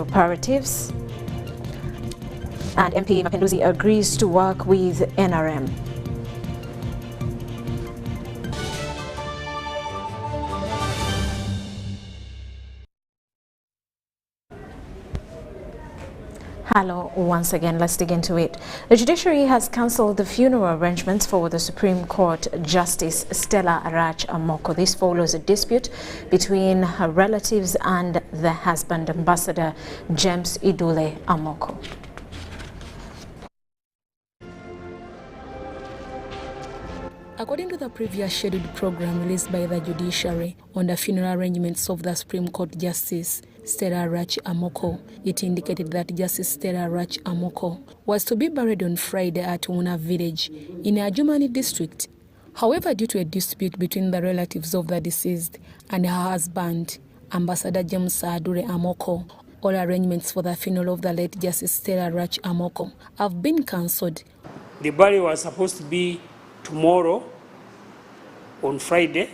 operatives, and MP Mapinduzi agrees to work with NRM. Hello, once again, let's dig into it. The judiciary has cancelled the funeral arrangements for the Supreme Court Justice Stella Arach Amoko. This follows a dispute between her relatives and the husband, Ambassador James Idule Amoko. According to the previous scheduled program released by the judiciary on the funeral arrangements of the Supreme Court Justice Stella Arach Amoko, it indicated that Justice Stella Arach Amoko was to be buried on Friday at Una village in Ajumani district. However, due to a dispute between the relatives of the deceased and her husband, Ambassador James Idule Amoko, all arrangements for the funeral of the late Justice Stella Arach Amoko have been cancelled. The burial was supposed to be tomorrow on Friday,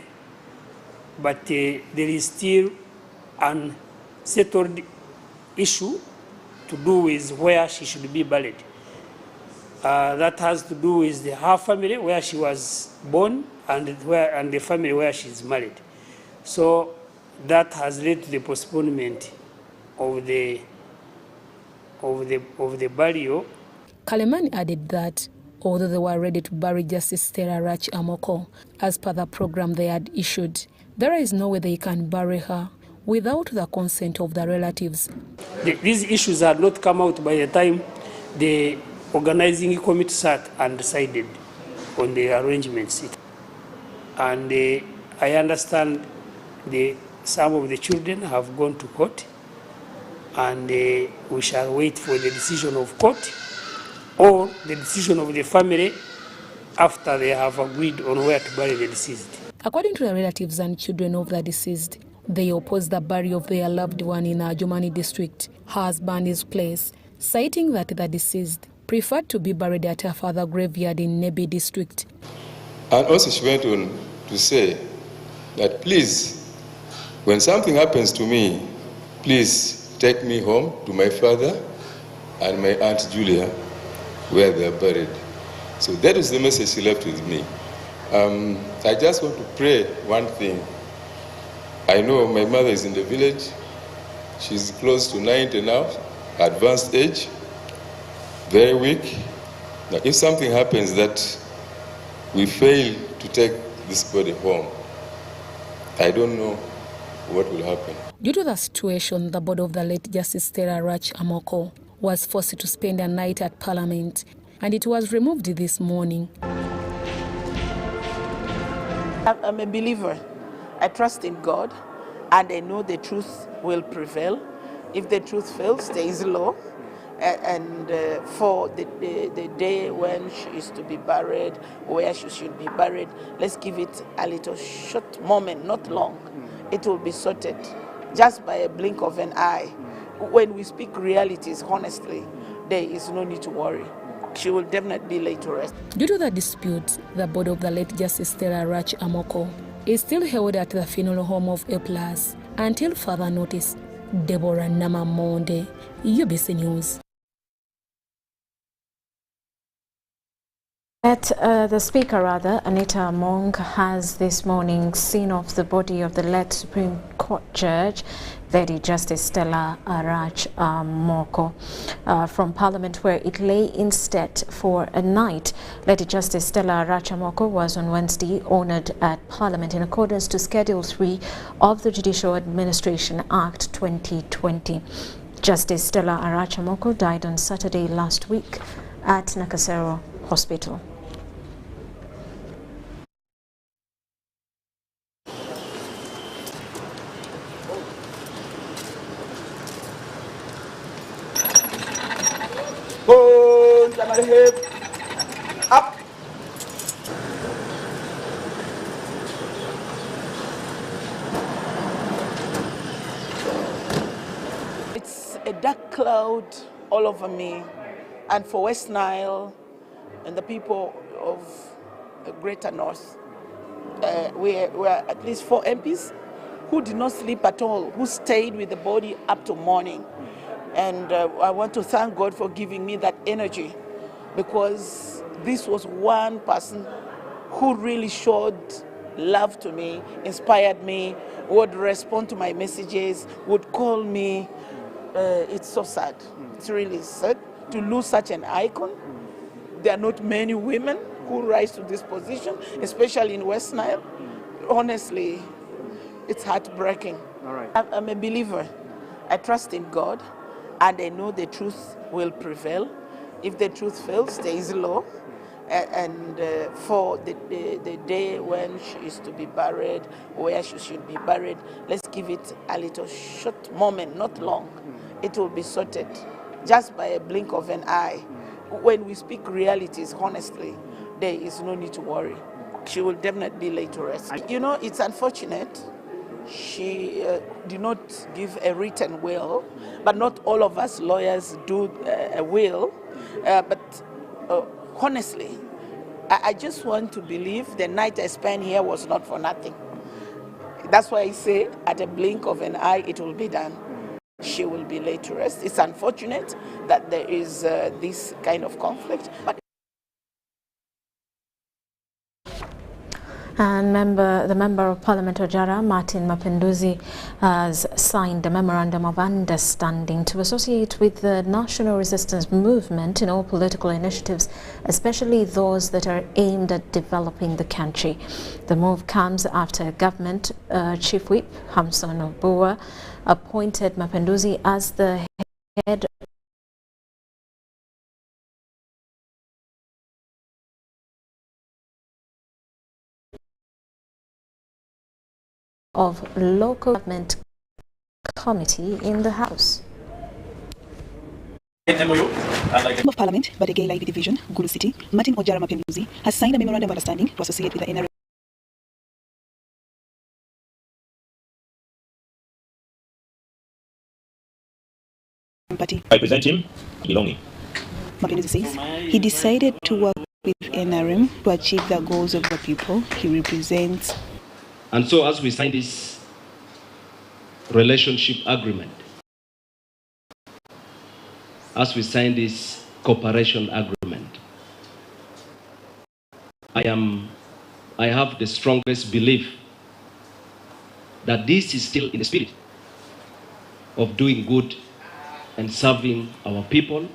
but there is still an settled issue to do with where she should be buried. That has to do with her family, where she was born, and the family where she is married. So that has led to the postponement of the burial. Kalemani added that although they were ready to bury Justice Stella Arach Amoko as per the program they had issued, there is no way they can bury her without the consent of the relatives. These issues had not come out by the time the organizing committee sat and decided on the arrangements. And I understand some of the children have gone to court, and we shall wait for the decision of court or the decision of the family after they have agreed on where to bury the deceased. According to the relatives and children of the deceased, they oppose the burial of their loved one in Ajumani district, her husband's place, citing that the deceased preferred to be buried at her father's graveyard in Nebi district. And also she went on to say that please, when something happens to me, please take me home to my father and my Aunt Julia, where they are buried. So that is the message she left with me. I just want to pray one thing. I know my mother is in the village. She's close to 90 now, advanced age, very weak. Now, if something happens that we fail to take this body home, I don't know what will happen. Due to the situation, the board of the late Justice Stella Arach Amoko was forced to spend a night at Parliament, and it was removed this morning. I'm a believer. I trust in God, and I know the truth will prevail. If the truth fails, there is law. And for the day when she is to be buried, where she should be buried, let's give it a little short moment, not long. It will be sorted just by a blink of an eye. When we speak realities, honestly, there is no need to worry. She will definitely be laid to rest. Due to the dispute, the body of the late Justice Stella Arach Amoko is still held at the funeral home of A+ until further notice. Deborah Namamonde, UBC News. The Speaker, Anita Among, has this morning seen off the body of the late Supreme Court Judge, Lady Justice Stella Arach Amoko, from Parliament, where it lay instead for a night. Lady Justice Stella Arach Amoko was on Wednesday honoured at Parliament in accordance to Schedule 3 of the Judicial Administration Act 2020. Justice Stella Arach Amoko died on Saturday last week at Nakasero Hospital. Up. It's a dark cloud all over me, and for West Nile and the people of the Greater North, we are at least 4 MPs who did not sleep at all, who stayed with the body up to morning. And I want to thank God for giving me that energy, because this was one person who really showed love to me, inspired me, would respond to my messages, would call me. It's so sad. It's really sad to lose such an icon. There are not many women who rise to this position, especially in West Nile. Honestly, it's heartbreaking. All right. I'm a believer. I trust in God, and I know the truth will prevail. If the truth fails, there is law. And for the day when she is to be buried, where she should be buried, let's give it a little short moment, not long. It will be sorted just by a blink of an eye. When we speak realities, honestly, there is no need to worry. She will definitely lay to rest. You know, it's unfortunate. She did not give a written will, but not all of us lawyers do a will. But honestly, I just want to believe the night I spent here was not for nothing. That's why I say, at a blink of an eye, it will be done. She will be laid to rest. It's unfortunate that there is this kind of conflict. But And the Member of Parliament Ojara, Martin Mapinduzi, has signed a memorandum of understanding to associate with the National Resistance Movement in all political initiatives, especially those that are aimed at developing the country. The move comes after Government Chief Whip Hamson Obua appointed Mapinduzi as the head of Local Government Committee in the House. Member of Parliament, but a gala IB division, Gulu City, Martin Ojara Mapinduzi, has signed a memorandum of understanding to associate with the NRM party. I present him belonging. Mapinduzi says he decided to work with NRM to achieve the goals of the people he represents. And so as we sign this relationship agreement, as we sign this cooperation agreement, I have the strongest belief that this is still in the spirit of doing good and serving our people.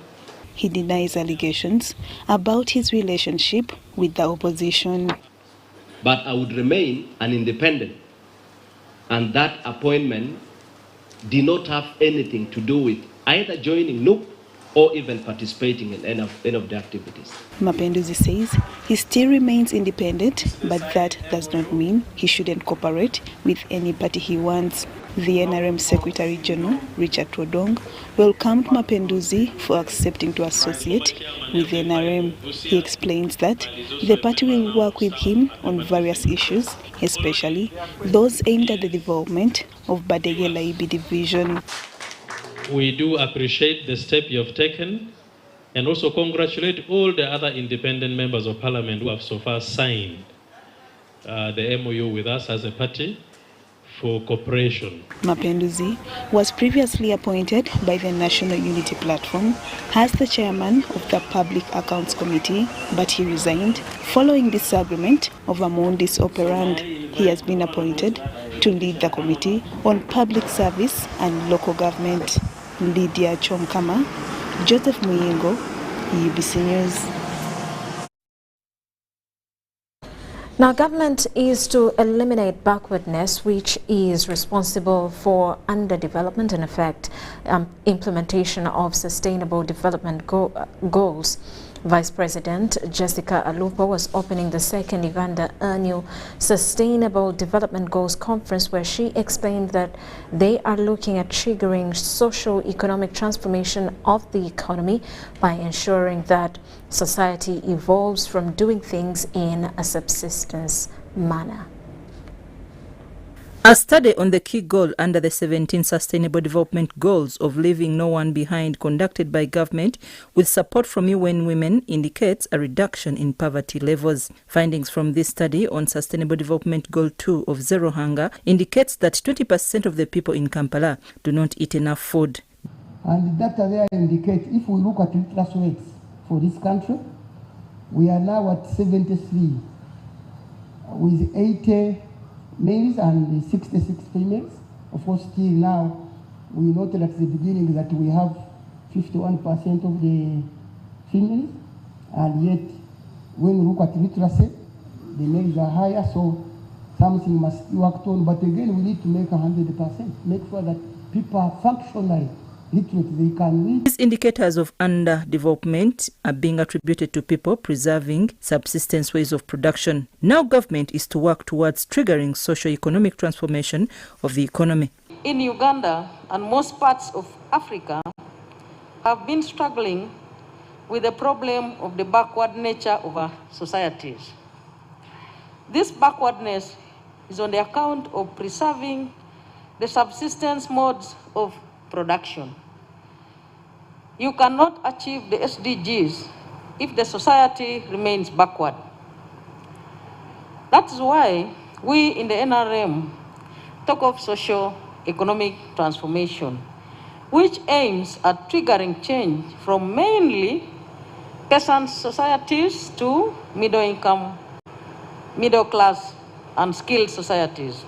He denies allegations about his relationship with the opposition. But I would remain an independent, and that appointment did not have anything to do with either joining NUP or even participating in any of the activities. Mapinduzi says he still remains independent, but that does not mean he shouldn't cooperate with any party he wants. The NRM Secretary General, Richard Rodong, welcomed Mapinduzi for accepting to associate with the NRM. He explains that the party will work with him on various issues, especially those aimed at the development of Badege Laibi division. We do appreciate the step you have taken and also congratulate all the other independent members of Parliament who have so far signed the MOU with us as a party for cooperation. Mapinduzi was previously appointed by the National Unity Platform as the chairman of the Public Accounts Committee, but he resigned following disagreement over modus operandi. He has been appointed to lead the Committee on Public Service and Local Government. Lydia Chomkama, Joseph Muyingo, UBC News. Now, government is to eliminate backwardness, which is responsible for underdevelopment and affect implementation of sustainable development goals. Vice President Jessica Alupo was opening the second Uganda annual Sustainable Development Goals Conference, where she explained that they are looking at triggering socio-economic transformation of the economy by ensuring that society evolves from doing things in a subsistence manner. A study on the key goal under the 17 Sustainable Development Goals of leaving no one behind, conducted by government with support from UN Women, indicates a reduction in poverty levels. Findings from this study on Sustainable Development Goal 2 of zero hunger indicates that 20% of the people in Kampala do not eat enough food. And the data there indicate, if we look at literacy rates for this country, we are now at 73, with 80 males and 66 females. Of course, still now, we noted at the beginning that we have 51% of the females, and yet, when we look at literacy, the males are higher, so something must be worked on. But again, we need to make 100%, make sure that people are functionally literate, they can read. These indicators of underdevelopment are being attributed to people preserving subsistence ways of production. Now government is to work towards triggering socio-economic transformation of the economy. In Uganda and most parts of Africa have been struggling with the problem of the backward nature of our societies. This backwardness is on the account of preserving the subsistence modes of production. You cannot achieve the SDGs if the society remains backward. That is why we in the NRM talk of socio-economic transformation, which aims at triggering change from mainly peasant societies to middle-income, middle-class, and skilled societies.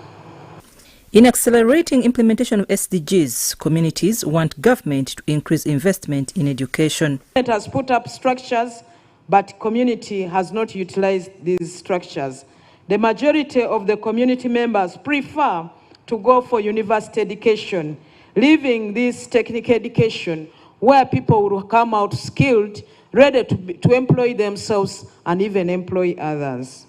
In accelerating implementation of SDGs, communities want government to increase investment in education. It has put up structures, but community has not utilized these structures. The majority of the community members prefer to go for university education, leaving this technical education where people will come out skilled, ready to employ themselves and even employ others.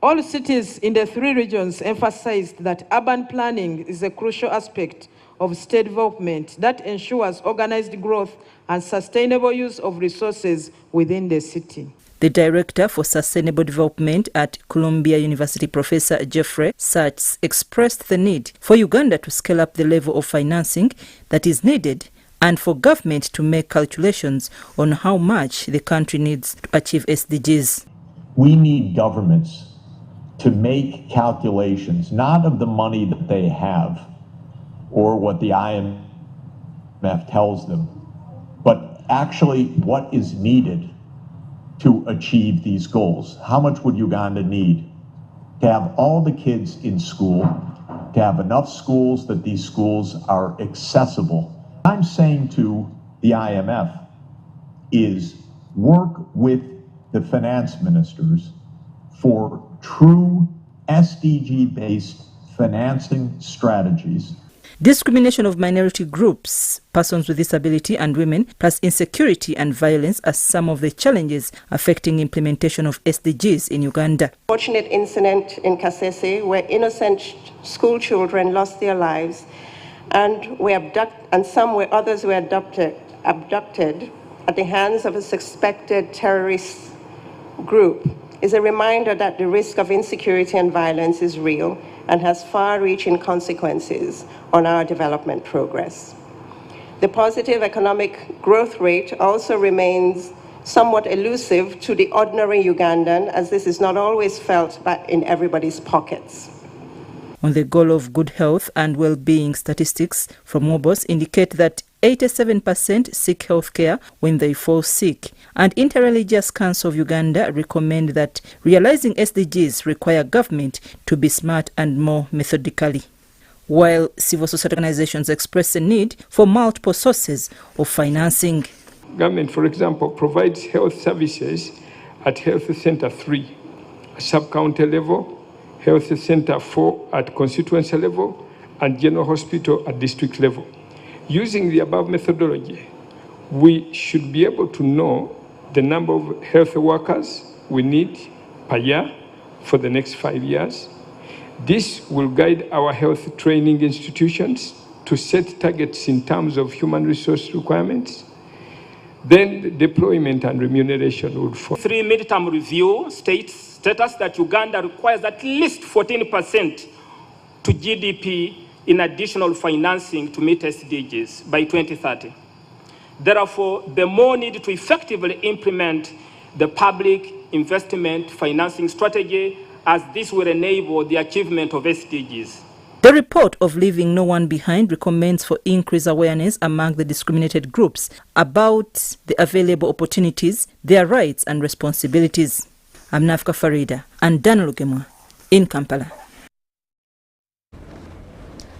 All cities in the 3 regions emphasized that urban planning is a crucial aspect of state development that ensures organized growth and sustainable use of resources within the city. The Director for Sustainable Development at Columbia University, Professor Jeffrey Sachs, expressed the need for Uganda to scale up the level of financing that is needed and for government to make calculations on how much the country needs to achieve SDGs. We need governments to make calculations, not of the money that they have or what the IMF tells them, but actually what is needed to achieve these goals. How much would Uganda need to have all the kids in school, to have enough schools that these schools are accessible? I'm saying to the IMF is work with the finance ministers for true SDG-based financing strategies. Discrimination of minority groups, persons with disability and women, plus insecurity and violence are some of the challenges affecting implementation of SDGs in Uganda. Fortunate incident in Kasese where innocent school children lost their lives and others were abducted at the hands of a suspected terrorist group is a reminder that the risk of insecurity and violence is real and has far-reaching consequences on our development progress. The positive economic growth rate also remains somewhat elusive to the ordinary Ugandan, as this is not always felt in everybody's pockets. On the goal of good health and well-being, statistics from Mobos indicate that 87% seek health care when they fall sick. And Interreligious Council of Uganda recommend that realizing SDGs require government to be smart and more methodically, while civil society organizations express a need for multiple sources of financing. Government, for example, provides health services at Health Center 3, at sub-county level, Health Center 4 at constituency level, and General Hospital at district level. Using the above methodology, we should be able to know the number of health workers we need per year for the next 5 years. This will guide our health training institutions to set targets in terms of human resource requirements. Then the deployment and remuneration would follow. 3 midterm review states that Uganda requires at least 14% to GDP in additional financing to meet SDGs by 2030. Therefore, the more need to effectively implement the public investment financing strategy, as this will enable the achievement of SDGs. The report of Leaving No One Behind recommends for increased awareness among the discriminated groups about the available opportunities, their rights and responsibilities. I'm Nafka Farida and Daniel Gemwa in Kampala.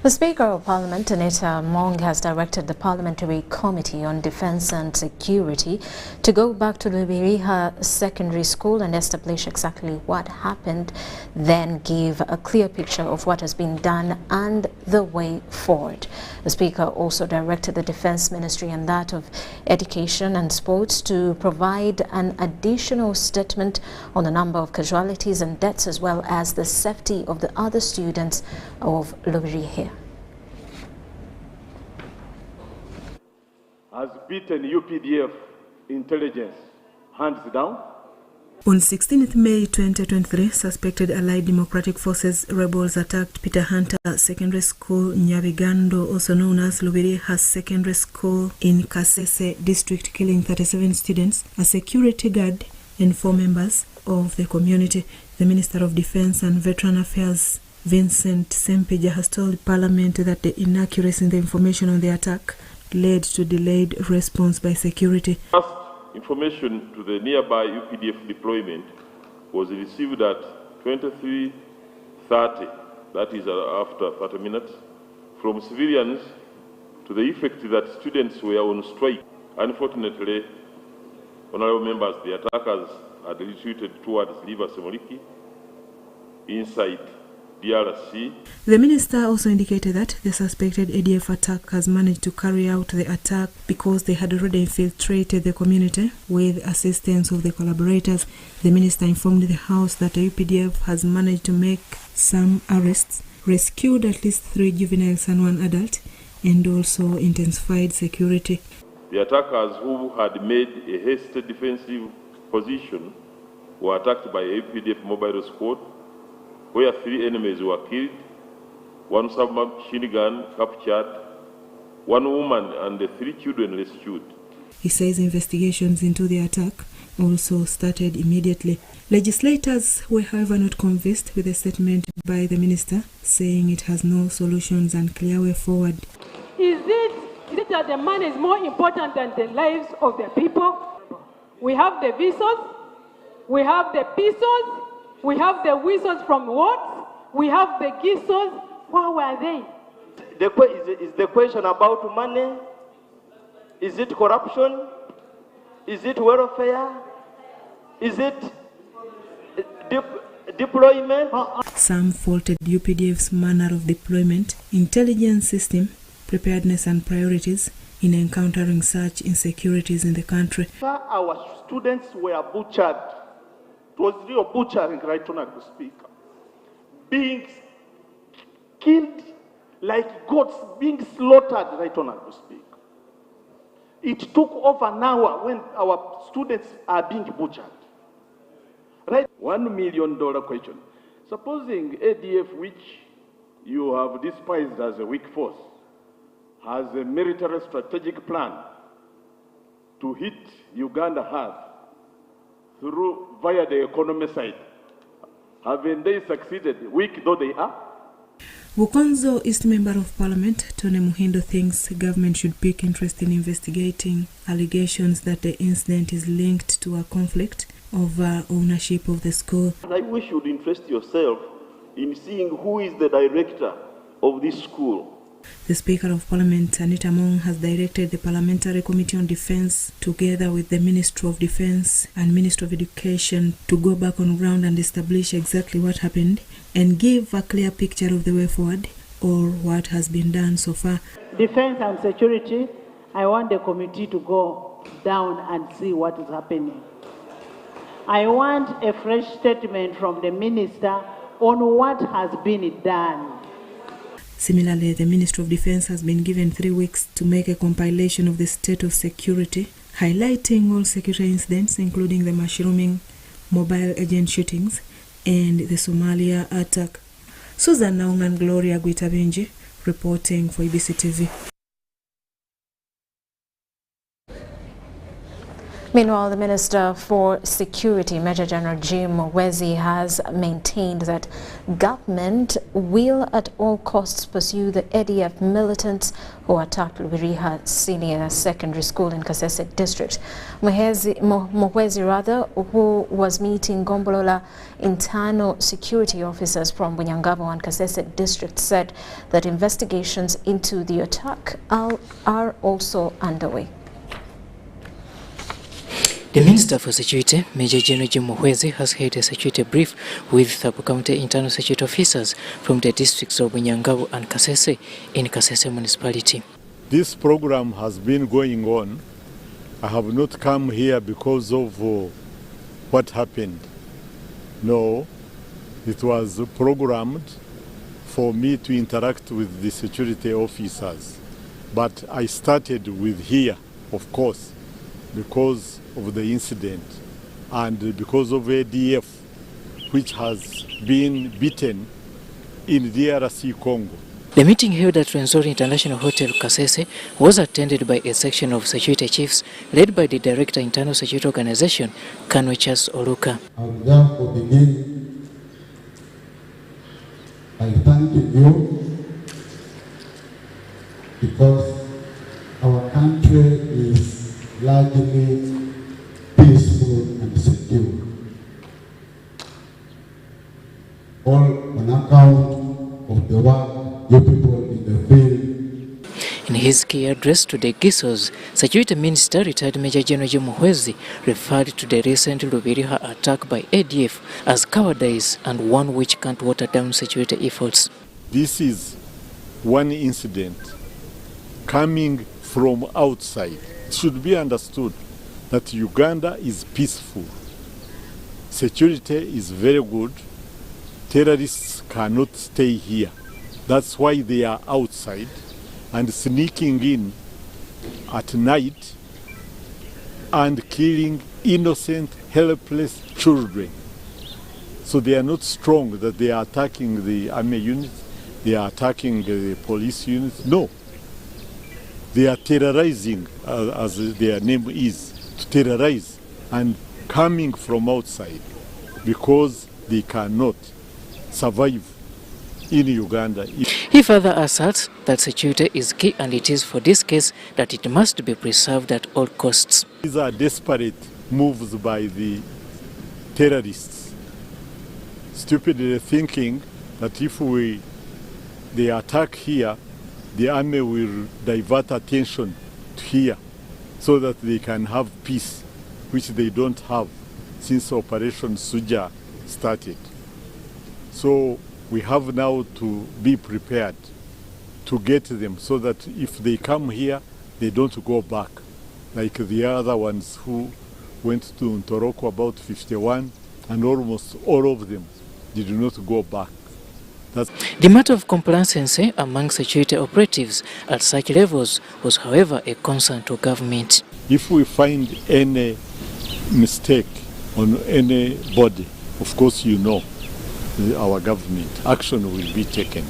The Speaker of Parliament, Anita Among, has directed the Parliamentary Committee on Defence and Security to go back to Lubiriha Secondary School and establish exactly what happened, then give a clear picture of what has been done and the way forward. The Speaker also directed the Defence Ministry and that of Education and Sports to provide an additional statement on the number of casualties and deaths as well as the safety of the other students of Lubiriha. Has beaten UPDF intelligence hands down. On 16th May 2023, suspected Allied Democratic Forces rebels attacked Peter Hunter Secondary School, Nyabigando, also known as Lubiriha Secondary School in Kasese district, killing 37 students, a security guard and 4 members of the community. The Minister of Defence and Veteran Affairs, Vincent Sempeja, has told Parliament that the inaccuracy in the information on the attack led to delayed response by security. First information to the nearby UPDF deployment was received at 23:30, that is after 30 minutes, from civilians to the effect that students were on strike. Unfortunately, honorable members, the attackers had retreated towards River Semoliki inside DRC. The minister also indicated that the suspected ADF attackers managed to carry out the attack because they had already infiltrated the community with assistance of the collaborators. The minister informed the House that the UPDF has managed to make some arrests, rescued at least 3 juveniles and 1 adult, and also intensified security. The attackers who had made a hasty defensive position were attacked by a UPDF mobile squad, where 3 enemies were killed, 1 submachine gun captured, 1 woman and 3 children rescued. He says investigations into the attack also started immediately. Legislators were, however, not convinced with a statement by the minister, saying it has no solutions and clear way forward. Is it that the money is more important than the lives of the people? We have the visas, we have the pesos, we have the whistles from what? We have the gisos. Where were they? Is the question about money? Is it corruption? Is it welfare? Is it deployment? Some faulted UPDF's manner of deployment, intelligence system, preparedness and priorities in encountering such insecurities in the country. Our students were butchered. It was real butchering, right, Honorable Speaker. Being killed like goats, being slaughtered, right, Honorable Speaker. It took over an hour when our students are being butchered. Right? $1 million question. Supposing ADF, which you have despised as a weak force, has a military strategic plan to hit Uganda hard via the economy side. Haven't they succeeded, weak though they are? Bukonzo East Member of Parliament Tony Muhindo thinks government should pick interest in investigating allegations that the incident is linked to a conflict over ownership of the school. I wish you would interest yourself in seeing who is the director of this school. The Speaker of Parliament, Anita Among, has directed the Parliamentary Committee on Defence, together with the Ministry of Defence and Ministry of Education, to go back on ground and establish exactly what happened and give a clear picture of the way forward or what has been done so far. Defence and security, I want the committee to go down and see what is happening. I want a fresh statement from the minister on what has been done. Similarly, the Ministry of Defence has been given 3 weeks to make a compilation of the state of security, highlighting all security incidents, including the mushrooming, mobile agent shootings, and the Somalia attack. Susan Naung and Gloria Guitabenji reporting for EBC TV. Meanwhile, the Minister for Security, Major General Jim Muhwezi, has maintained that government will at all costs pursue the ADF militants who attacked Lubiriha Senior Secondary School in Kasese District. Muhwezi, who was meeting Gombolola internal security officers from Bunyangabo and Kasese District, said that investigations into the attack are also underway. The Minister for Security, Major General Jim Muhwezi, has held a security brief with sub-county internal security officers from the districts of Bunyangabo and Kasese in Kasese municipality. This program has been going on. I have not come here because of what happened. No, it was programmed for me to interact with the security officers. But I started with here, of course, because of the incident and because of ADF, which has been beaten in DRC Congo. The meeting held at Rwenzori International Hotel Kasese was attended by a section of security chiefs led by the Director Internal Security Organization, Colonel Charles Oluka. I will therefore begin by thanking you because our country is largely peaceful and secure. All on account of the work you people in the field. In his key address to the Gisos, Security Minister retired Major General Jim Muhwezi referred to the recent Lubiriha attack by ADF as cowardice and one which can't water down security efforts. This is one incident coming from outside. It should be understood that Uganda is peaceful. Security is very good. Terrorists cannot stay here. That's why they are outside and sneaking in at night and killing innocent, helpless children. So they are not strong that they are attacking the army units, they are attacking the police units. No. They are terrorizing, as their name is, to terrorize and coming from outside because they cannot survive in Uganda. He further asserts that security is key and it is for this case that it must be preserved at all costs. These are desperate moves by the terrorists, stupidly thinking that if they attack here, the army will divert attention to here so that they can have peace, which they don't have since Operation Suja started. So we have now to be prepared to get them so that if they come here, they don't go back, like the other ones who went to Ntoroko, about 51, and almost all of them did not go back. The matter of complacency among security operatives at such levels was, however, a concern to government. If we find any mistake on anybody, of course you know, our government action will be taken.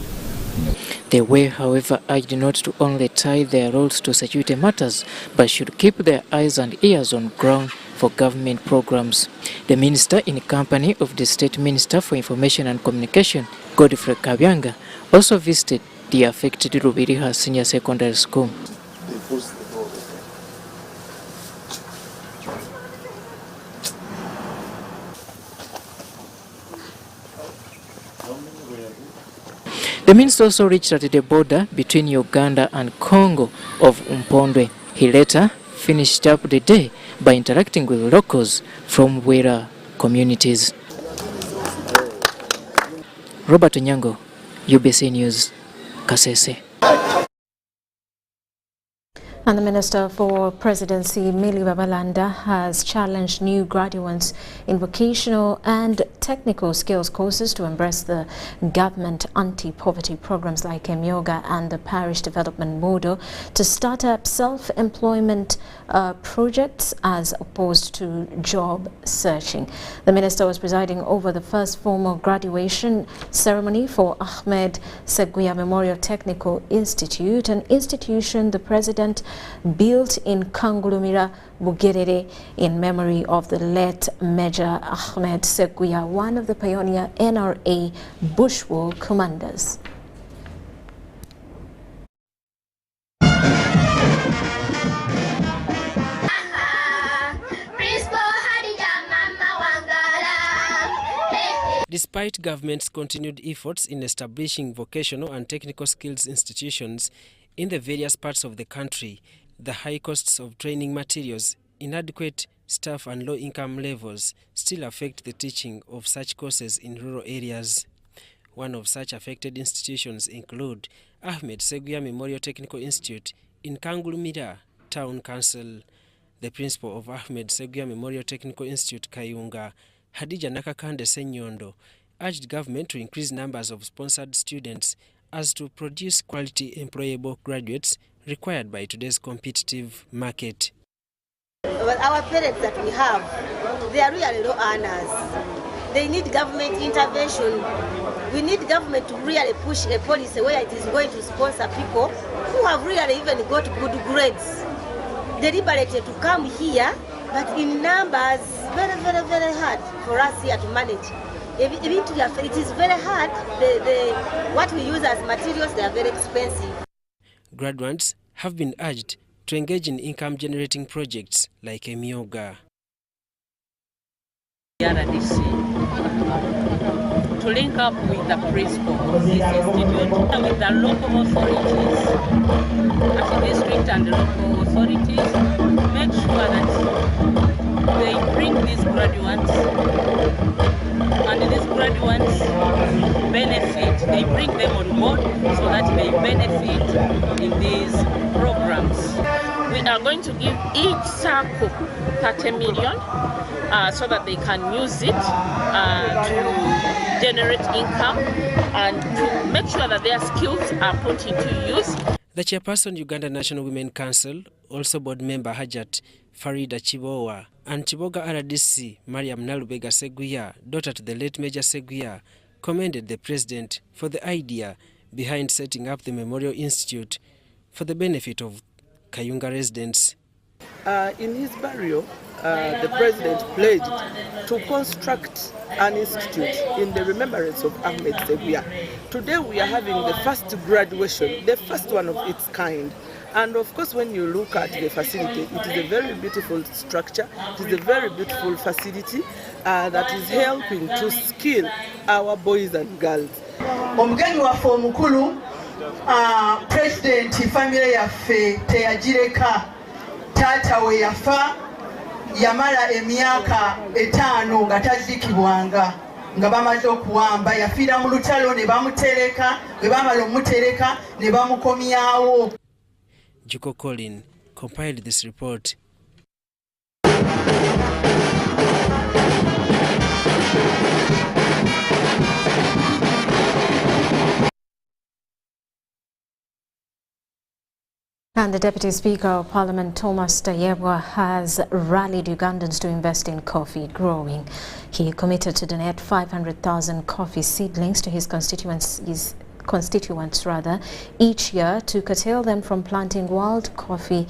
They were, however, urged not to only tie their roles to security matters, but should keep their eyes and ears on ground for government programs. The minister, in company of the State Minister for Information and Communication, Godfrey Kabyanga, also visited the affected Lubiriha Senior Secondary School. The minister also reached at the border between Uganda and Congo of Mpondwe. He later finished up the day by interacting with locals from Wera communities. Robert Onyango, UBC News, Kasese. And the Minister for Presidency, Millie Babalanda, has challenged new graduates in vocational and technical skills courses to embrace the government anti-poverty programs like Emyoga and the Parish Development Model to start up self-employment projects as opposed to job searching. The Minister was presiding over the first formal graduation ceremony for Ahmed Seguya Memorial Technical Institute, an institution the President built in Kangulumira, Bugerere, in memory of the late Major Ahmed Seguya, one of the pioneer NRA bushwar commanders. Despite government's continued efforts in establishing vocational and technical skills institutions in the various parts of the country, the high costs of training materials, inadequate staff and low income levels still affect the teaching of such courses in rural areas. One of such affected institutions include Ahmed Seguya Memorial Technical Institute in Kangulumira Town Council. The principal of Ahmed Seguya Memorial Technical Institute, Kayunga, Hadija Nakakande Senyondo, urged government to increase numbers of sponsored students as to produce quality employable graduates required by today's competitive market. Our parents that we have, they are really low earners. They need government intervention. We need government to really push a policy where it is going to sponsor people who have really even got good grades, deliberately to come here, but in numbers, very hard for us here to manage. It is very hard. What we use as materials, they are very expensive. Graduates have been urged to engage in income-generating projects like a myoga. RDC to link up with the principal of this institute, with the local authorities, at the district and the local authorities, make sure that they bring these graduates, and these graduates benefit, they bring them on board so that they benefit in these programs. We are going to give each circle 30 million so that they can use it to generate income and to make sure that their skills are put into use. The chairperson, Uganda National Women Council, also board member Hajat Farida Chibowa, and Chiboga RDC Mariam Nalubega Seguya, daughter to the late Major Seguya, commended the president for the idea behind setting up the Memorial Institute for the benefit of Kayunga residents. In his burial, the president pledged to construct an institute in the remembrance of Ahmed Seguya. Today we are having the first graduation, the first one of its kind. And of course, when you look at the facility, it is a very beautiful structure. It is a very beautiful facility that is helping to skill our boys and girls. Omugeni waffe omukulu, President family yaffe teyagireka, taata we yafa yamala emyaka 5 nga tazikibwanga nga bamaze okuwamba, yafiira mu lutalo ne bamutereka, bwe bamala omutereka ne bamukomyawo. Juko Colin compiled this report. And the Deputy Speaker of Parliament, Thomas Tayebwa, has rallied Ugandans to invest in coffee growing. He committed to donate 500,000 coffee seedlings to his constituents each year to curtail them from planting wild coffee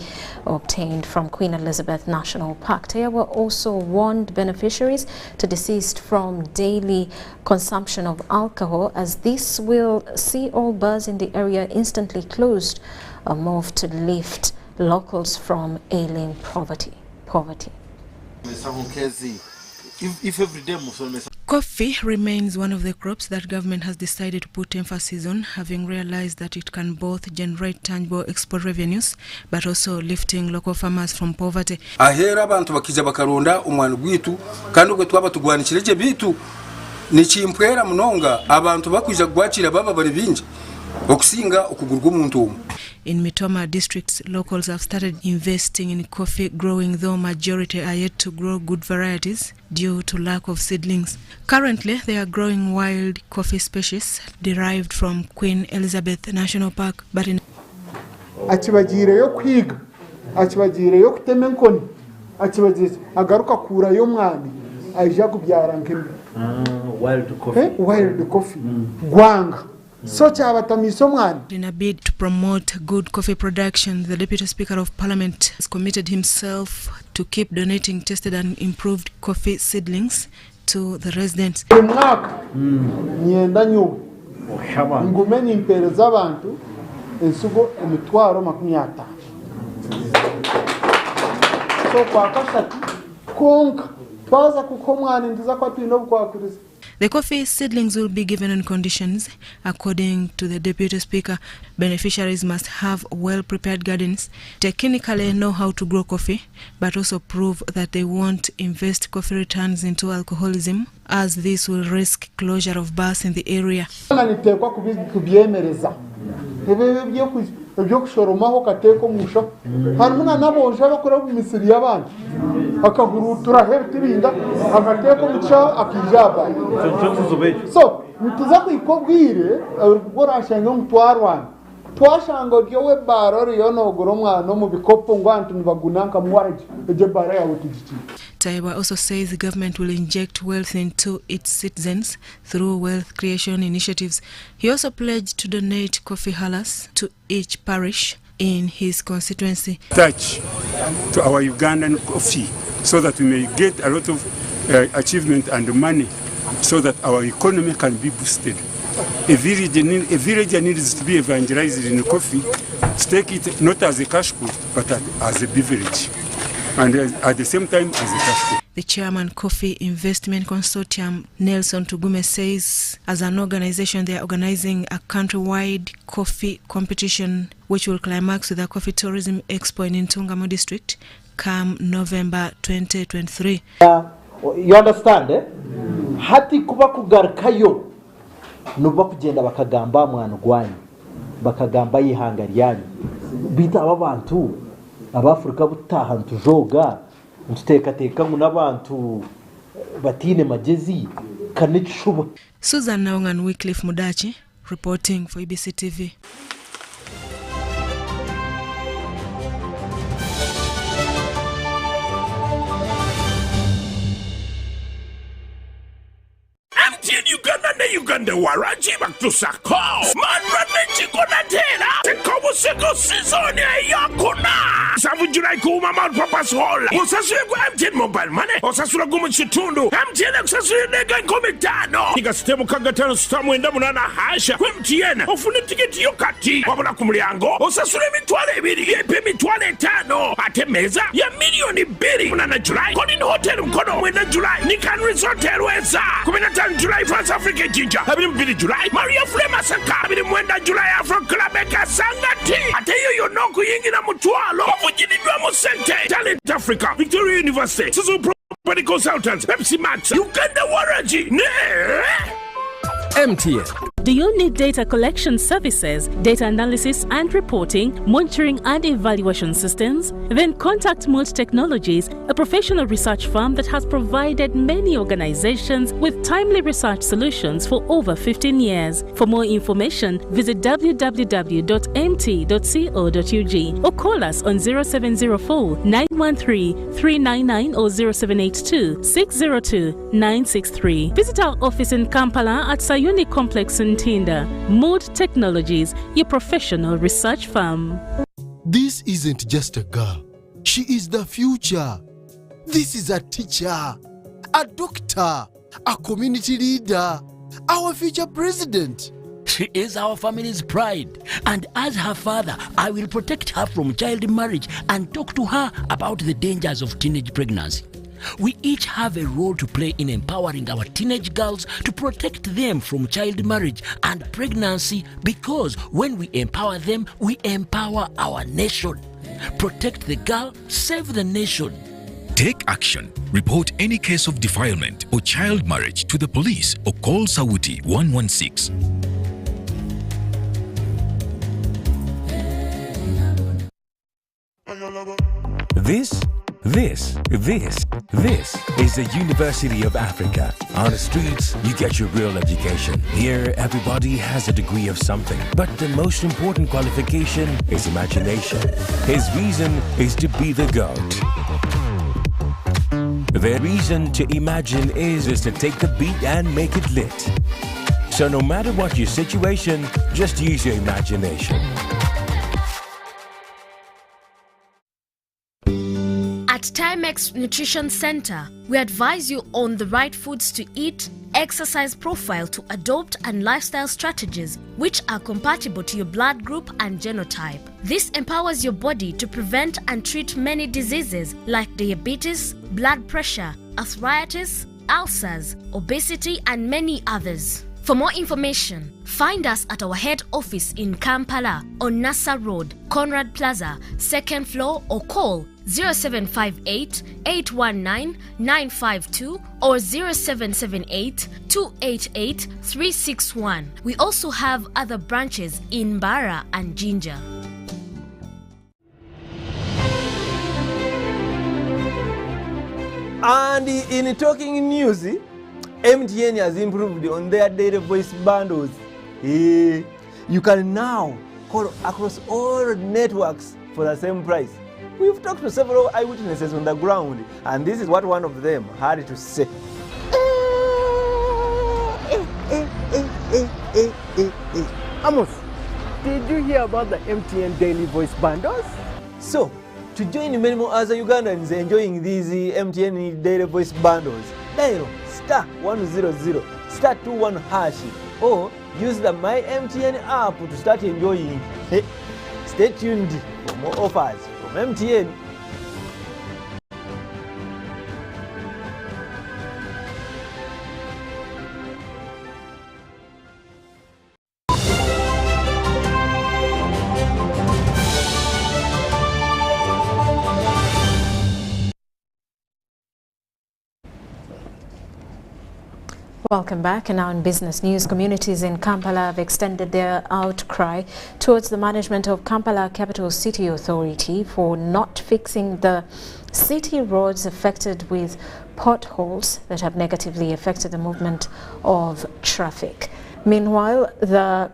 obtained from Queen Elizabeth National Park. Tayebwa also warned beneficiaries to desist from daily consumption of alcohol, as this will see all bars in the area instantly closed, a move to lift locals from ailing poverty. Coffee remains one of the crops that government has decided to put emphasis on, having realized that it can both generate tangible export revenues but also lifting local farmers from poverty. Ahera abantu bakija bakaronda omwana gwitu kandi gwe twaba tugwanikire bitu nichimpwera munonga abantu bakwija gwachira baba bari bingi okusinga okugurwa umuntu. In Mitoma districts, locals have started investing in coffee growing, though majority are yet to grow good varieties due to lack of seedlings. Currently, they are growing wild coffee species derived from Queen Elizabeth National Park, but in akibagireyo kwiga, akibagireyo kutema enkoni, akibagize agaruka kura yo mwami aija kubyara nkembe. Wild coffee. Wild coffee. Gwanga. so kyabatamisa omwana. In a bid to promote good coffee production, the Deputy Speaker of Parliament has committed himself to keep donating tested and improved coffee seedlings to the residents. Omwaka nyenda nyo ngume nimpereza abantu ensigo 50. So kwa kashatu konka twaza kuko omwana ndiza kwa twino bukwakuriza. The coffee seedlings will be given on conditions. According to the Deputy Speaker, beneficiaries must have well-prepared gardens, technically know how to grow coffee, but also prove that they won't invest coffee returns into alcoholism, as this will risk closure of bars in the area. Ebyokushoromaho kateko musho harumuna nabonje bakora mu Misiri y'abandi akagurutura hebitirinda agateko mucha akijaba so nituza kwikobwire gorashanga mutwarwana twashanga ryowe baro riyo nogoro mwana mu bikopo ngo antu nibagunanka muwaraje eje bara yawe tugiti. Taiba also says the government will inject wealth into its citizens through wealth creation initiatives. He also pledged to donate coffee halas to each parish in his constituency. Touch to our Ugandan coffee so that we may get a lot of achievement and money so that our economy can be boosted. A villager needs to be evangelized in coffee, to take it not as a cash cost but as a beverage. And at the same time as a cash cost. The chairman, Coffee Investment Consortium, Nelson Tugume, says as an organization they are organizing a countrywide coffee competition which will climax with a coffee tourism expo in Ntungamo district come November 2023. You understand, eh? Hati kuba kugarukayo nuba kugenda bakagamba mwana gwanyu bakagamba yihanga ryanyu bita abantu abafurika butaha ntujoga ntutekateka ngo n'abantu batine magezi kanicushuba. Susan Naungan, Wycliffe Mudachi reporting for EBC TV. Uganda waraji bakusako manrane chikona tena tekobo seko season yakuna savu July kuma man papa's hall osasule kwa MTN mobile money osasule gumu chitundu MTN osasule nega nkomitano niga stemu kagatano stamu enda munana hasha kwa MTN ofune tiketi yokati wabona kumulyango osasule mitwale 2 yepe mitwale 5 atemeza ya milioni 2 munana July Golden Hotel mkono mwenda July Nikan Resort Elweza 15 July France Africa Jinja abiri mbiri July Maria Flema Saka abiri mwenda July Afro Club Eka Sangati ate yoyo noku yingira mutwalo ovujinidwa mu Sente Talent Africa Victoria University Suzu Property Consultants Pepsi Max Uganda Waraji ne MTN. Do you need data collection services, data analysis and reporting, monitoring and evaluation systems? Then contact Mold Technologies, a professional research firm that has provided many organizations with timely research solutions for over 15 years. For more information, visit www.mt.co.ug or call us on 0704 913 399 or 0782 602 963. Visit our office in Kampala at Sayuni Complex in Tinda. Mood Technologies, your professional research firm. This isn't just a girl. She is the future. This is a teacher, a doctor, a community leader, our future president. She is our family's pride, and as her father, I will protect her from child marriage and talk to her about the dangers of teenage pregnancy. We each have a role to play in empowering our teenage girls to protect them from child marriage and pregnancy, because when we empower them, we empower our nation. Protect the girl, save the nation. Take action. Report any case of defilement or child marriage to the police or call Sauti 116. This is the University of Africa. On the streets, you get your real education. Here, everybody has a degree of something. But the most important qualification is imagination. His reason is to be the GOAT. The reason to imagine is to take the beat and make it lit. So no matter what your situation, just use your imagination. At Timex Nutrition Center, we advise you on the right foods to eat, exercise profile to adopt, and lifestyle strategies which are compatible to your blood group and genotype. This empowers your body to prevent and treat many diseases like diabetes, blood pressure, arthritis, ulcers, obesity, and many others. For more information, find us at our head office in Kampala on Nassa Road, Conrad Plaza, 2nd floor, or call 0758 819 952 or 0778 288 361. We also have other branches in Bara and Jinja. And in talking news, MTN has improved on their data voice bundles. You can now call across all networks for the same price. We've talked to several eyewitnesses on the ground, and this is what one of them had to say. Amos, did you hear about the MTN daily voice bundles? So, to join many more other Ugandans enjoying these MTN daily voice bundles, dial *100 *21# or use the My MTN app to start enjoying. Stay tuned for more offers from MTN. Welcome back. And now in business news, communities in Kampala have extended their outcry towards the management of Kampala Capital City Authority for not fixing the city roads affected with potholes that have negatively affected the movement of traffic. Meanwhile, the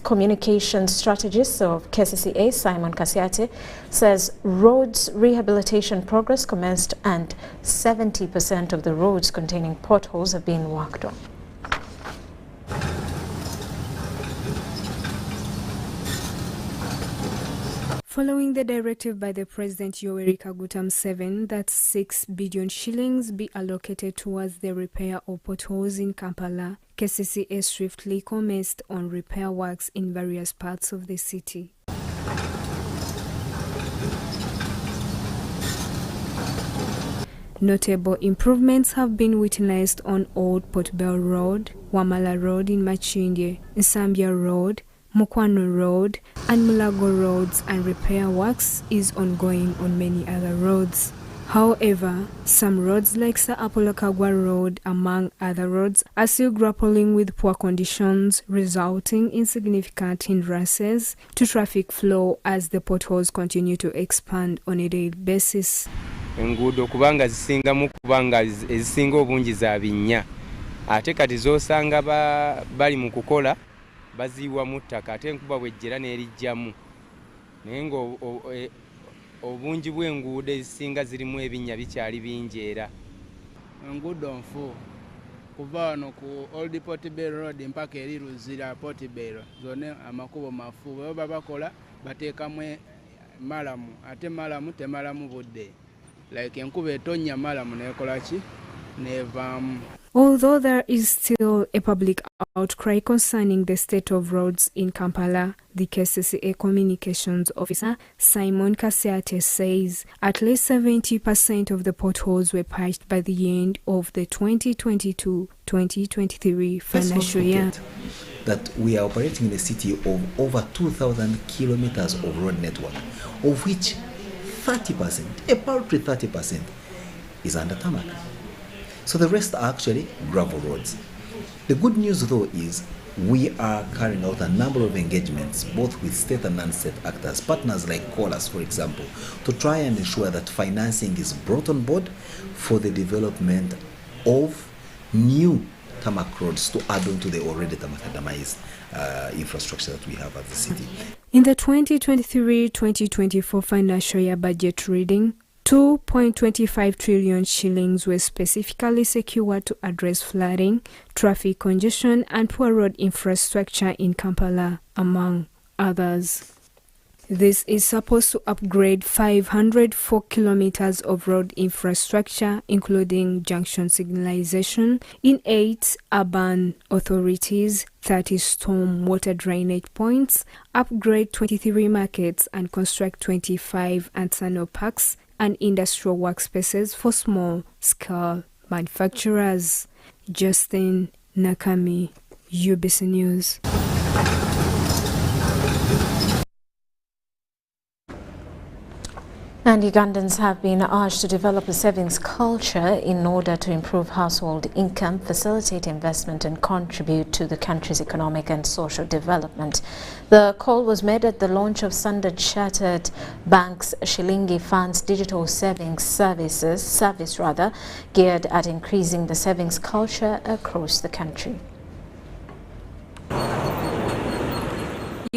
communication strategist of KCCA, Simon Kasiate, says roads rehabilitation progress commenced and 70% of the roads containing potholes have been worked on. Following the directive by the President Yoweri Kaguta Museveni that 6 billion shillings be allocated towards the repair of potholes in Kampala, KCCA swiftly commenced on repair works in various parts of the city. Notable improvements have been witnessed on Old Portbell Road, Wamala Road in Machindye, Nsambya Road, Mukwano Road and Mulago roads, and repair works is ongoing on many other roads. However, some roads like Sir Apolokagwa Road, among other roads, are still grappling with poor conditions, resulting in significant hindrances to traffic flow as the potholes continue to expand on a daily basis. Enguudo kubanga zisingamu kubanga ezisinga obungi za binnya ate kati zosanga bali mu kukola baziwa mu ttaka ate enkuba bwejjera n'erijjamu naye nga obungi bw'enguudo ezisinga zirimu ebinnya bikyali bingi era. Enguudo nfu kuva wano ku Old Portbell Road mpaka eri Luzira Portbell zonna amakubo mafu bwe baba bakola bateekamu malamu ate malamu temalamu budde like enkuba etonnya malamu nekola ki nevaamu. Although there is still a public outcry concerning the state of roads in Kampala, the KCCA Communications Officer Simon Kasiate says at least 70% of the potholes were patched by the end of the 2022-2023 financial year. That we are operating in a city of over 2,000 kilometers of road network, of which 30%, a paltry 30%, is under tarmac. So the rest are actually gravel roads. The good news though is we are carrying out a number of engagements both with state and non-state actors, partners like Colas for example, to try and ensure that financing is brought on board for the development of new tarmac roads to add on to the already macadamized infrastructure that we have at the city. In the 2023-2024 financial year budget reading, 2.25 trillion shillings were specifically secured to address flooding, traffic congestion and poor road infrastructure in Kampala, among others. This is supposed to upgrade 504 kilometers of road infrastructure, including junction signalization, in 8 urban authorities, 30 storm water drainage points, upgrade 23 markets, and construct 25 Antano parks and industrial workspaces for small-scale manufacturers. Justin Nakami, UBC News. And Ugandans have been urged to develop a savings culture in order to improve household income, facilitate investment and contribute to the country's economic and social development. The call was made at the launch of Standard Chartered Bank's Shilingi Funds Digital Savings Service geared at increasing the savings culture across the country.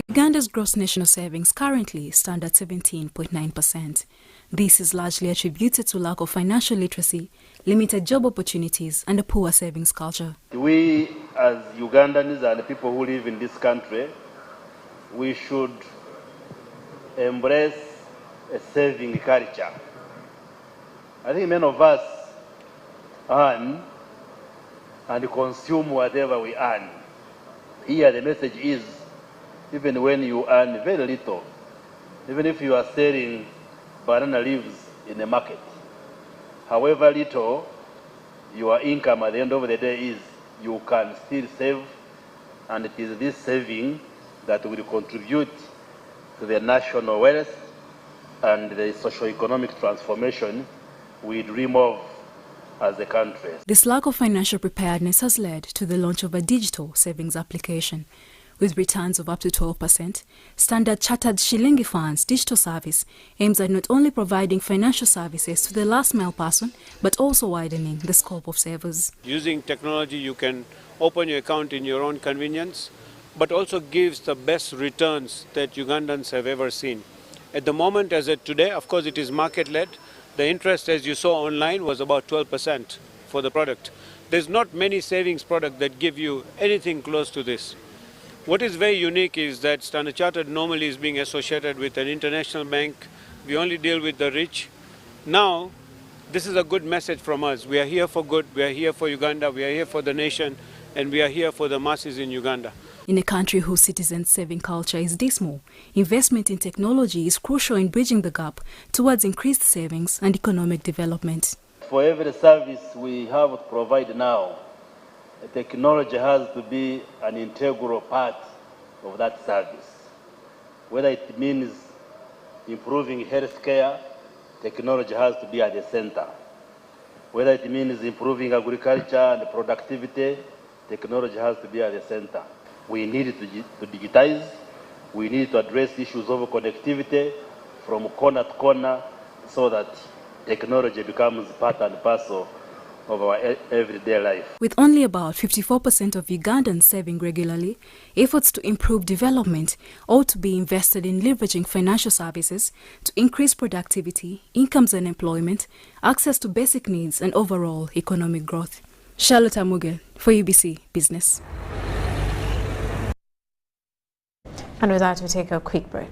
Uganda's gross national savings currently stand at 17.9%. This is largely attributed to lack of financial literacy, limited job opportunities, and a poor savings culture. We, as Ugandans and people who live in this country, we should embrace a saving culture. I think many of us earn and consume whatever we earn. Here the message is, even when you earn very little, even if you are selling banana leaves in the market, however little your income at the end of the day is, you can still save, and it is this saving that will contribute to the national wealth and the socio-economic transformation we dream of as a country. This lack of financial preparedness has led to the launch of a digital savings application. With returns of up to 12%, Standard Chartered Shilingi Funds digital service aims at not only providing financial services to the last mile person, but also widening the scope of savers. Using technology, you can open your account in your own convenience, but also gives the best returns that Ugandans have ever seen. At the moment, as of today, of course, it is market-led. The interest, as you saw online, was about 12% for the product. There's not many savings products that give you anything close to this. What is very unique is that Standard Chartered normally is being associated with an international bank. We only deal with the rich. Now, this is a good message from us. We are here for good. We are here for Uganda. We are here for the nation. And we are here for the masses in Uganda. In a country whose citizens' saving culture is dismal, investment in technology is crucial in bridging the gap towards increased savings and economic development. For every service we have to provide now, technology has to be an integral part of that service. Whether it means improving healthcare, technology has to be at the center. Whether it means improving agriculture and productivity, technology has to be at the center. We need to digitize. We need to address issues of connectivity from corner to corner so that technology becomes part and parcel of our everyday life. With only about 54% of Ugandans saving regularly, efforts to improve development ought to be invested in leveraging financial services to increase productivity, incomes and employment, access to basic needs and overall economic growth. Charlotte Amuge for UBC Business. And with that, we take a quick break.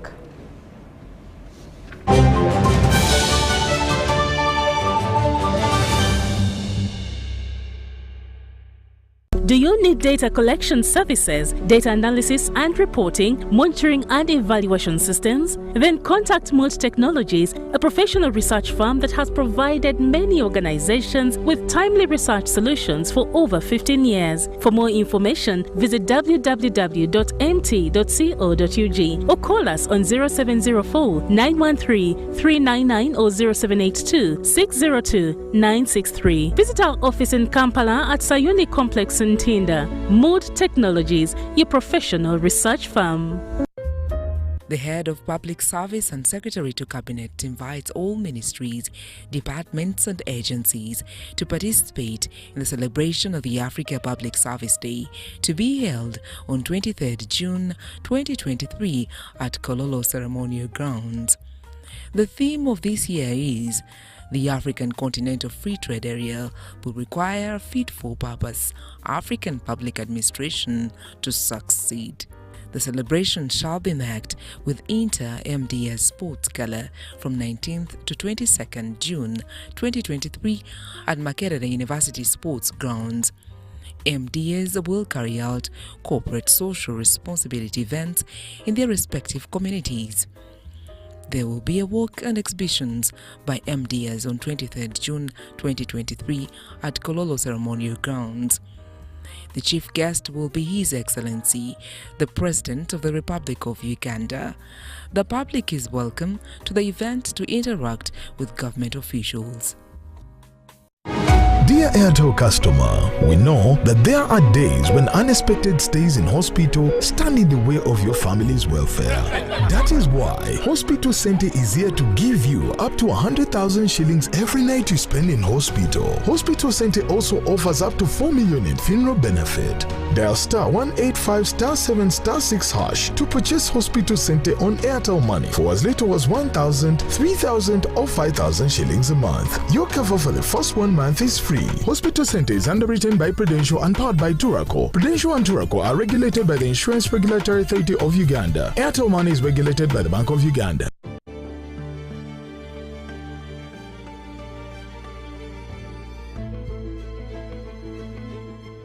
Do you need data collection services, data analysis and reporting, monitoring and evaluation systems? Then contact Mulch Technologies, a professional research firm that has provided many organizations with timely research solutions for over 15 years. For more information, visit www.mt.co.ug or call us on 0704 913 399 or 0782 602 963. Visit our office in Kampala at Sayuni Complex in Tinda. Mood Technologies, your professional research firm. The head of public service and secretary to cabinet invites all ministries, departments and agencies to participate in the celebration of the Africa Public Service Day to be held on 23rd June 2023 at Kololo Ceremonial Grounds. The theme of this year is the African Continental Free Trade Area will require fit-for-purpose African public administration to succeed. The celebration shall be marked with Inter-MDS Sports Gala from 19th to 22nd June 2023 at Makerere University Sports Grounds. MDAs will carry out corporate social responsibility events in their respective communities. There will be a walk and exhibitions by MDAs on 23rd June 2023 at Kololo Ceremonial Grounds. The chief guest will be His Excellency, the President of the Republic of Uganda. The public is welcome to the event to interact with government officials. Dear Airtel customer, we know that there are days when unexpected stays in hospital stand in the way of your family's welfare. That is why Hospital Center is here to give you up to 100,000 shillings every night you spend in hospital. Hospital Center also offers up to 4 million in funeral benefit. Dial star 185 star 7 star 6 hash to purchase Hospital Center on Airtel Money for as little as 1,000, 3,000 or 5,000 shillings a month. Your cover for the first 1 month is free. Hospital Center is underwritten by Prudential and powered by Turaco. Prudential and Turaco are regulated by the Insurance Regulatory Authority of Uganda. Airtel Money is regulated by the Bank of Uganda.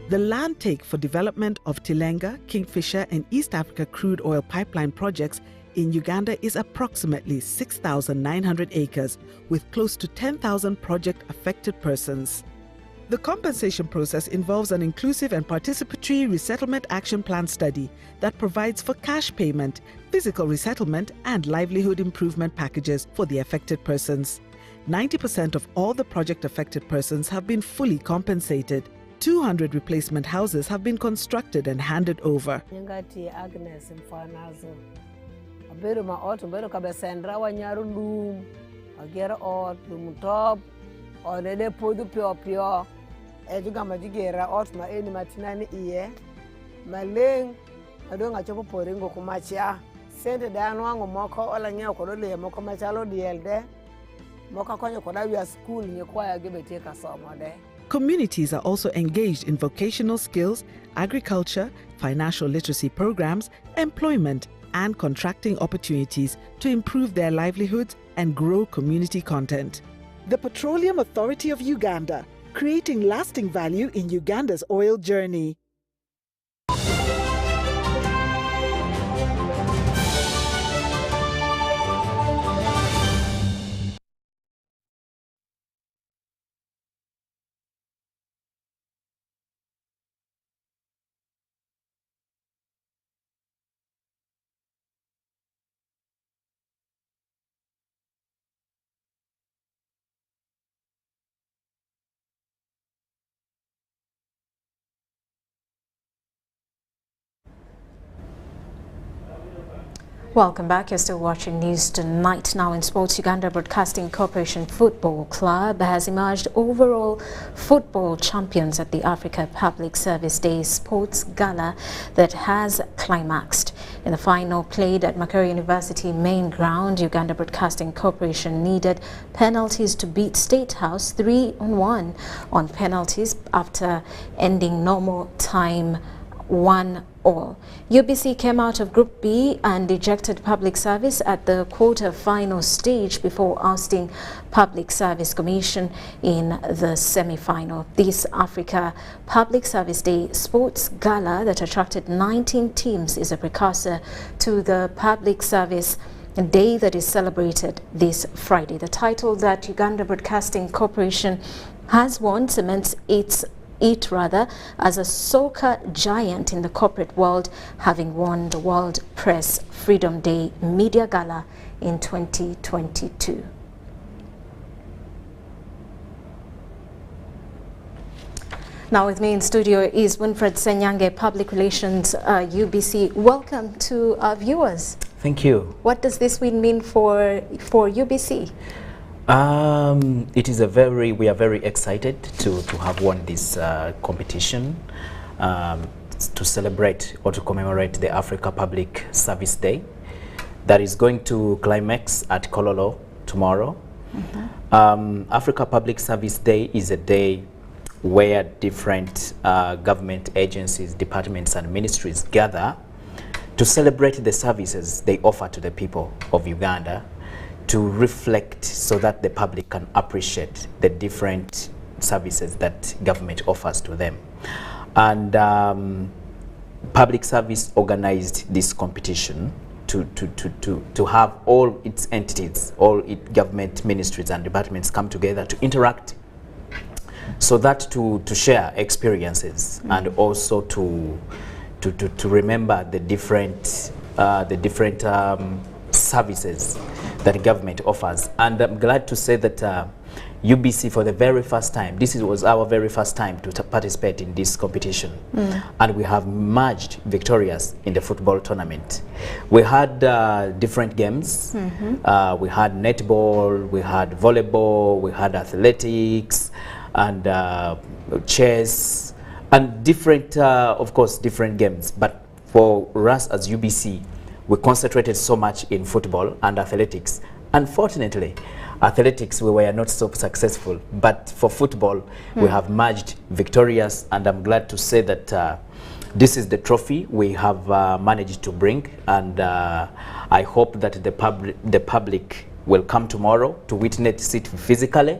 The land take for development of Tilenga, Kingfisher and East Africa crude oil pipeline projects in Uganda is approximately 6,900 acres, with close to 10,000 project-affected persons. The compensation process involves an inclusive and participatory resettlement action plan study that provides for cash payment, physical resettlement, and livelihood improvement packages for the affected persons. 90% of all the project-affected persons have been fully compensated. 200 replacement houses have been constructed and handed over. Communities are also engaged in vocational skills, agriculture, financial literacy programs, employment, and contracting opportunities to improve their livelihoods and grow community content. The Petroleum Authority of Uganda, creating lasting value in Uganda's oil journey. Welcome back. You're still watching News Tonight. Now in sports, Uganda Broadcasting Corporation Football Club has emerged overall football champions at the Africa Public Service Day Sports Gala that has climaxed. In the final played at Makerere University main ground, Uganda Broadcasting Corporation needed penalties to beat State House 3-1 on penalties after ending normal time 1-1. UBC came out of Group B and ejected Public Service at the quarter-final stage before ousting Public Service Commission in the semi-final. This Africa Public Service Day Sports Gala that attracted 19 teams is a precursor to the Public Service Day that is celebrated this Friday. The title that Uganda Broadcasting Corporation has won cements it as a soccer giant in the corporate world, having won the World Press Freedom Day Media Gala in 2022. Now with me in studio is Winfred Senyange, Public Relations UBC. Welcome to our viewers. Thank you. What does this win mean for UBC? It is we are very excited to have won this competition to celebrate or to commemorate the Africa Public Service Day that is going to climax at Kololo tomorrow. Africa Public Service Day is a day where different government agencies, departments and ministries gather to celebrate the services they offer to the people of Uganda, to reflect so that the public can appreciate the different services that government offers to them. And Public Service organized this competition to have all its entities, all its government ministries and departments come together to interact, so that to share experiences and also to remember the different services that the government offers. And I'm glad to say that UBC, for the very first time, was our very first time to participate in this competition, and we have emerged victorious in the football tournament. We had different games. We had netball, we had volleyball, we had athletics, and chess, and different, of course, different games. But for us as UBC, we concentrated so much in football and athletics. Unfortunately, athletics we were not so successful, but for football we have emerged victorious, and I'm glad to say that this is the trophy we have managed to bring, and I hope that the public will come tomorrow to witness it physically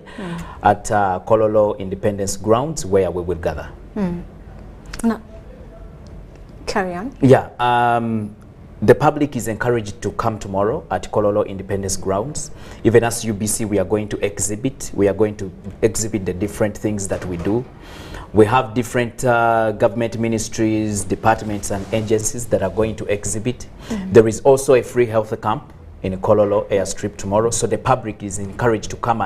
at Kololo Independence Grounds, where we will gather. No. Carry on. Yeah. The public is encouraged to come tomorrow at Kololo Independence Grounds. Even as UBC, we are going to exhibit. We are going to exhibit the different things that we do. We have different government ministries, departments and agencies that are going to exhibit. There is also a free health camp in Kololo airstrip tomorrow, so the public is encouraged to come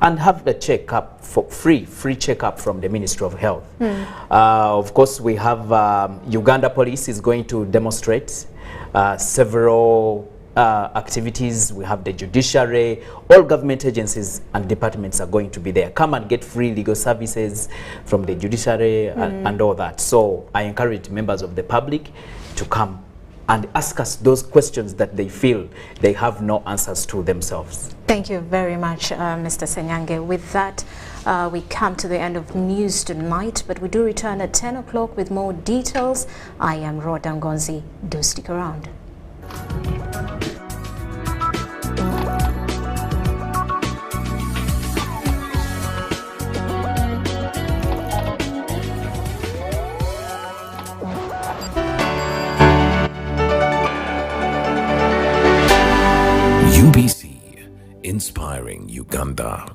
and have a checkup, for free checkup from the Ministry of Health. Of course, we have Uganda Police is going to demonstrate several activities. We have the judiciary, all government agencies and departments are going to be there. Come and get free legal services from the judiciary and all that. So I encourage members of the public to come and ask us those questions that they feel they have no answers to themselves. Thank you very much, Mr. Senyange. With that, we come to the end of news tonight, but we do return at 10 o'clock with more details. I am Rhoda Ngonzi. Do stick around. UBC, inspiring Uganda.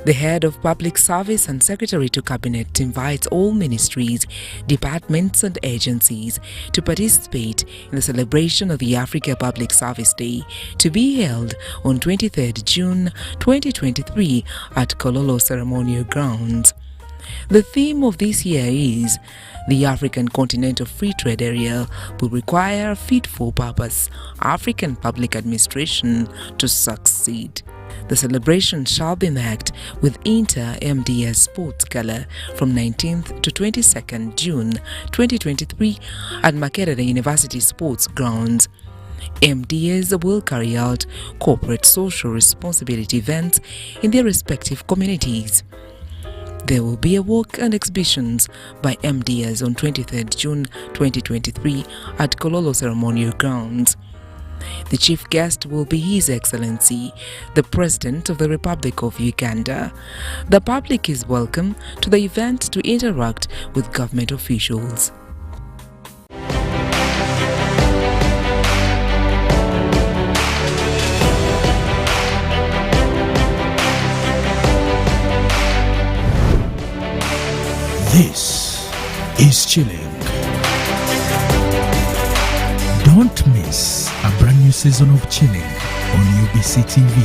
The head of Public Service and Secretary to Cabinet invites all ministries, departments and agencies to participate in the celebration of the Africa Public Service Day, to be held on 23rd June 2023 at Kololo Ceremonial Grounds. The theme of this year is the African Continental Free Trade Area will require a fit-for-purpose African public administration to succeed. The celebration shall be marked with Inter-MDS Sports Gala from 19th to 22nd June 2023 at Makerere University Sports Grounds. MDAs will carry out corporate social responsibility events in their respective communities. There will be a walk and exhibitions by MDAs on 23rd June 2023 at Kololo Ceremonial Grounds. The chief guest will be His Excellency, the President of the Republic of Uganda. The public is welcome to the event to interact with government officials. This is Chilling. Don't miss a brand new season of Chilling on UBC TV.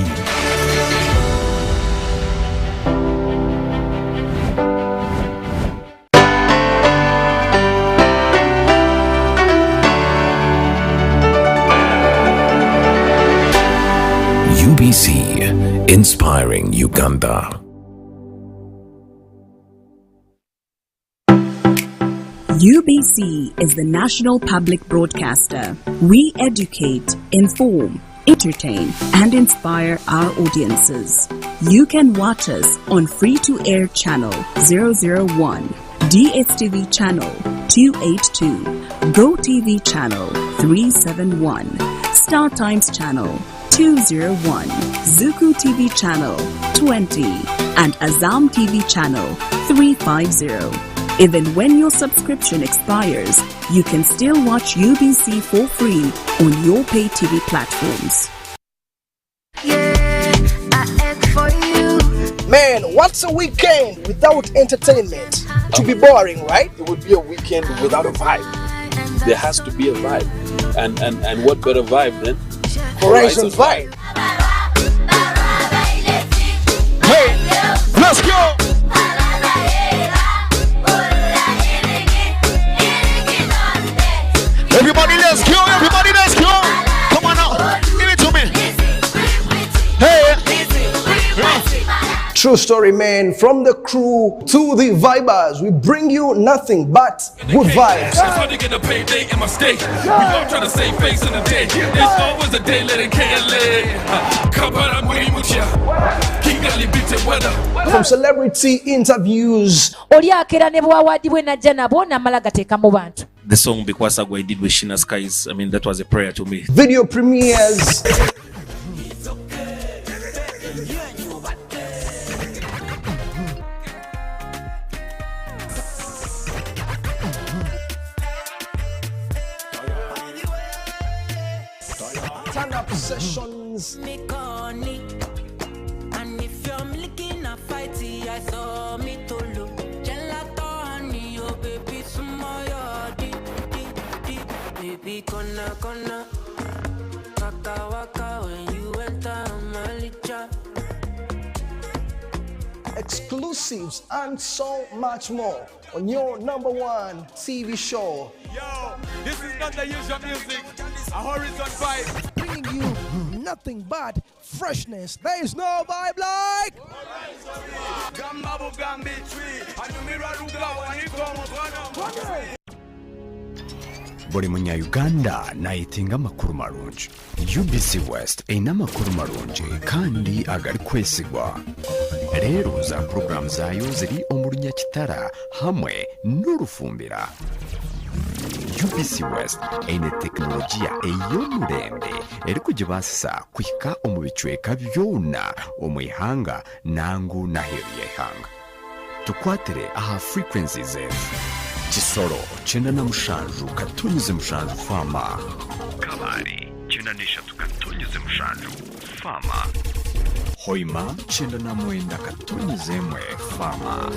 UBC, inspiring Uganda. UBC is the national public broadcaster. We educate, inform, entertain, and inspire our audiences. You can watch us on free-to-air channel 001, DSTV channel 282, GoTV channel 371, Star Times channel 201, Zuku TV channel 20, and Azam TV channel 350. Even when your subscription expires, you can still watch UBC for free on your pay TV platforms. Man, what's a weekend without entertainment? To be boring, right? It would be a weekend without a vibe. There has to be a vibe. And what better vibe than Horizon vibe. Hey, let's go! Everybody, let's go! Everybody, let's go! Come on now, give it to me. Hey! True story, man. From the crew to the vibers, we bring you nothing but good vibes. It's hard to get a payday in my state. We all try to save face in the day. There's always a day letting From celebrity interviews. The song Bikwasagwa I did with Shina Skies, I mean, that was a prayer to me. Video premieres. Turn-up sessions. And if you're looking at fighty, I saw me to look. Gelato honey, oh baby, sumoyo baby, kona waka waka when you enter Malicha. Exclusives and so much more on your #1 TV show. Yo, this is not the usual music. A horizon vibe. Bringing you nothing but freshness. There is no vibe like. buli munya-uganda nayitinga amakulu marungi. UBC West erina amakulu marungi kandi agali kwesigwa. Leero za puroguramu zaayo ziri omu Lunyakitara hamwe n'Olufumbira. UBC West eine tekinologiya ey'omulembe eri kugibaasisa kuhika omu bicweka byona omu ihanga nangu n'aheeru y'eihanga. Tukwatire aha frequencies ezo: Kisoro 97.7 Fama, Kabale 93.7 Fama, Hoima 99.1 Fama,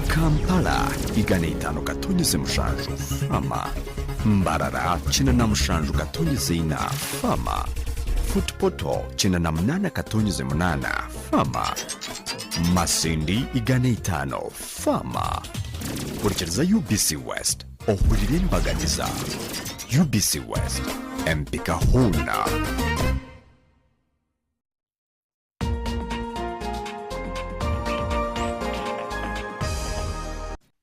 Kampala 105.7 Fama, Mbarara 97.4 Fama, Footpoto 98.8 Fama, Masindi 5 Fama. Kurikiriza UBC West ohurire embaganiza. UBC West empika huna.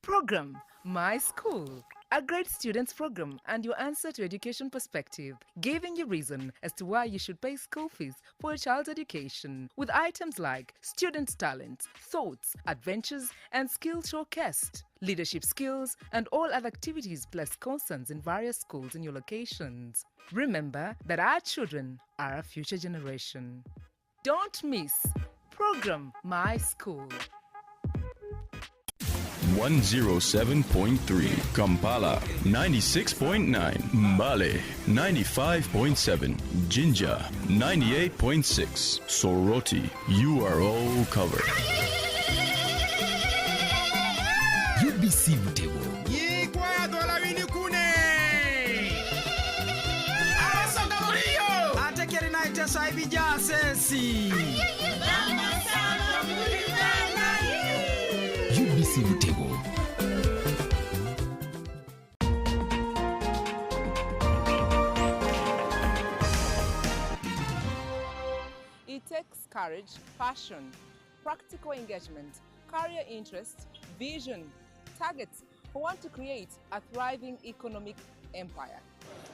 Program My School, a great students program and your answer to education perspective, giving you reason as to why you should pay school fees for your child's education, with items like students' talents, thoughts, adventures, and skills showcased, leadership skills, and all other activities plus concerns in various schools in your locations. Remember that our children are our future generation. Don't miss Program My School. 107.3 Kampala, 96.9 Mbale, 95.7 Jinja, 98.6 Soroti. You are all covered. UBC Butego. UBC Butego. It takes courage, passion, practical engagement, career interest, vision, targets, who want to create a thriving economic empire.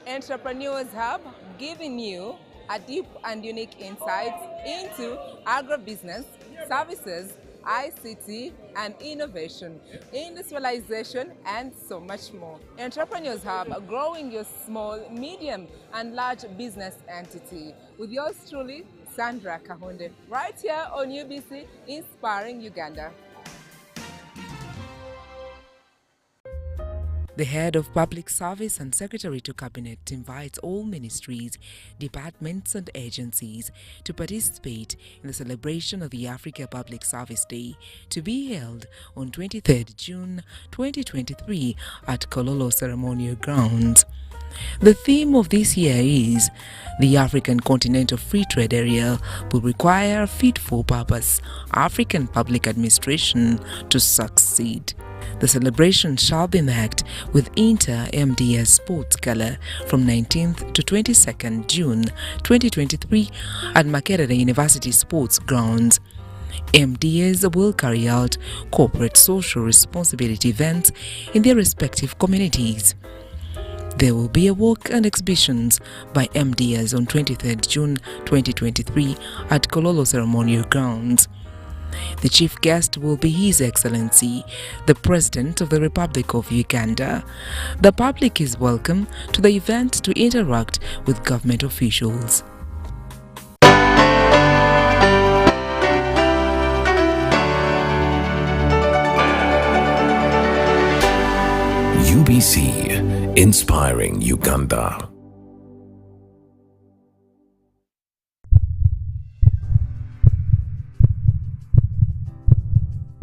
Entrepreneurs Hub, giving you a deep and unique insight into agribusiness, services, ICT and innovation, industrialization and so much more. Entrepreneurs Hub, growing your small, medium and large business entity. With yours truly, Sandra Kahunde, right here on UBC, Inspiring Uganda. The head of Public Service and Secretary to Cabinet invites all ministries, departments and agencies to participate in the celebration of the Africa Public Service Day to be held on 23rd June 2023 at Kololo Ceremonial Grounds. The theme of this year is the African Continental Free Trade Area will require fit-for-purpose African public administration to succeed. The celebration shall be marked with Inter-MDS Sports Gala from 19th to 22nd June 2023 at Makerere University Sports Grounds. MDAs will carry out corporate social responsibility events in their respective communities. There will be a walk and exhibitions by MDAs on 23rd June 2023 at Kololo Ceremonial Grounds. The chief guest will be His Excellency, the President of the Republic of Uganda. The public is welcome to the event to interact with government officials. UBC, Inspiring Uganda.